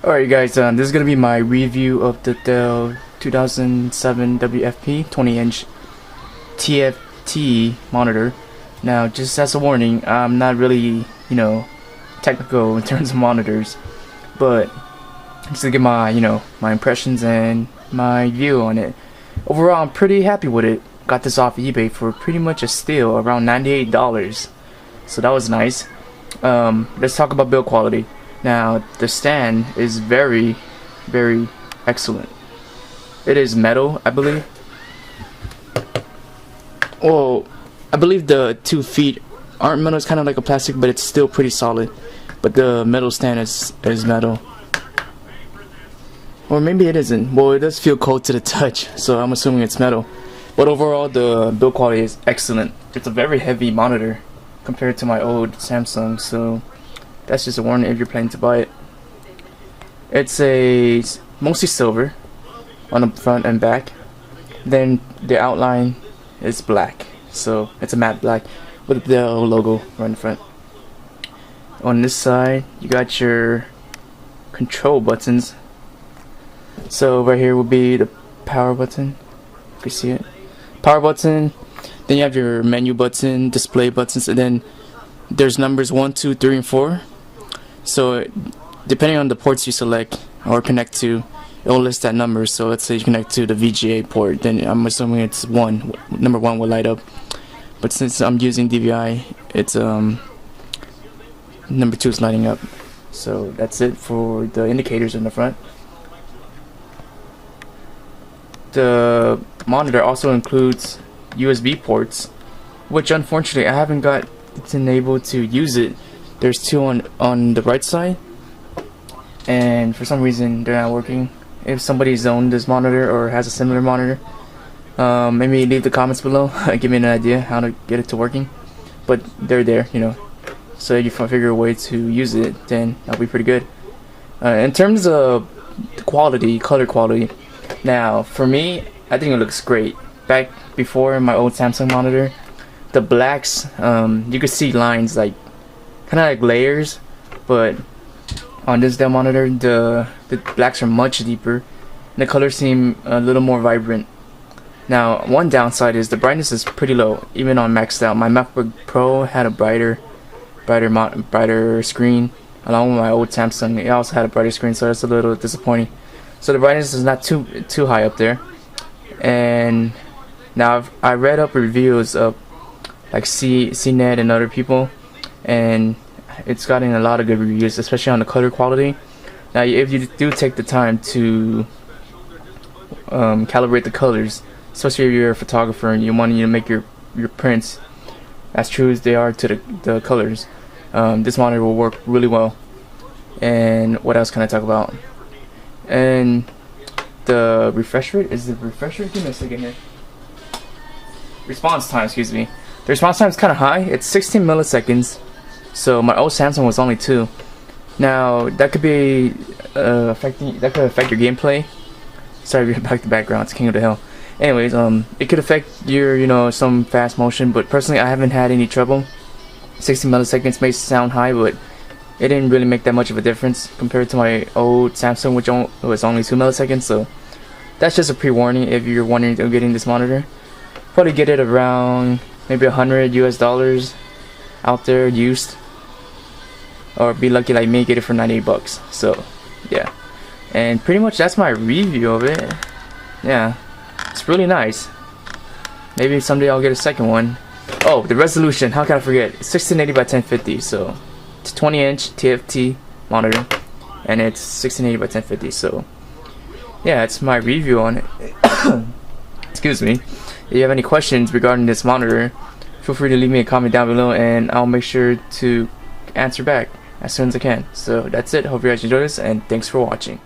Alright guys, this is going to be my review of the Dell 2007WFP 20-inch TFT monitor. Now, just as a warning, I'm not really, technical in terms of monitors, but just to get my, my impressions and my view on it. Overall, I'm pretty happy with it. Got this off eBay for pretty much a steal, around $98. So that was nice. Let's talk about build quality. Now, the stand is very, very excellent. It is metal, I believe. Well, I believe the 2 feet aren't metal. It's kind of like a plastic, but it's still pretty solid. But the metal stand is metal. Or maybe it isn't. Well, it does feel cold to the touch, so I'm assuming it's metal. But overall, the build quality is excellent. It's a very heavy monitor compared to my old Samsung, so that's just a warning if you're planning to buy it. It's mostly silver on the front and back. Then the outline is black, so it's a matte black with the Dell logo right in front. On this side, you got your control buttons. So right here will be the power button. You can see it. Power button. Then you have your menu button, display buttons, and then there's numbers 1, 2, 3, and 4. So depending on the ports you select or connect to, it will list that number. So let's say you connect to the VGA port, then I'm assuming it's 1. Number 1 will light up. But since I'm using DVI, it's number 2 is lighting up. So that's it for the indicators in the front. The monitor also includes USB ports, which unfortunately I haven't got been able to use it. There's 2 on the right side, and for some reason they're not working. If somebody's owned this monitor or has a similar monitor, maybe leave the comments below. Give me an idea how to get it to working. But they're there, so if you figure a way to use it, then that'll be pretty good. In terms of the quality, color quality, now for me, I think it looks great. Back before my old Samsung monitor, the blacks, you could see lines like kind of like layers, but on this Dell monitor, the blacks are much deeper and the colors seem a little more vibrant. Now, one downside is the brightness is pretty low, even on maxed out. My MacBook Pro had a brighter screen, along with my old Samsung. It also had a brighter screen, so that's a little disappointing. So the brightness is not too high up there. And now I read up reviews of like CNET and other people, and it's gotten a lot of good reviews, especially on the color quality. Now, if you do take the time to calibrate the colors, especially if you're a photographer and you want to make your prints as true as they are to the colors, this monitor will work really well. And what else can I talk about? And the refresh rate, is the refresh rate? Give me a second here. Response time, excuse me. The response time is kind of high. It's 16 milliseconds. So my old Samsung was only 2. Now that could be affect your gameplay. Sorry, back to background. It's King of the Hill. Anyways, it could affect your some fast motion, but personally I haven't had any trouble. 16 milliseconds may sound high, but it didn't really make that much of a difference compared to my old Samsung, which was only 2 milliseconds. So that's just a pre-warning if you're wondering of getting this monitor. Probably get it around maybe $100 US out there used, or be lucky like me, get it for 98 bucks. So yeah, and pretty much that's my review of it. Yeah, it's really nice. Maybe someday I'll get a second one. Oh, the resolution, how can I forget? It's 1680 by 1050, so it's 20-inch TFT monitor, and it's 1680 by 1050. So yeah, it's my review on it. Excuse me. If you have any questions regarding this monitor, feel free to leave me a comment down below, and I'll make sure to answer back as soon as I can. So that's it. Hope you guys enjoyed this, and thanks for watching.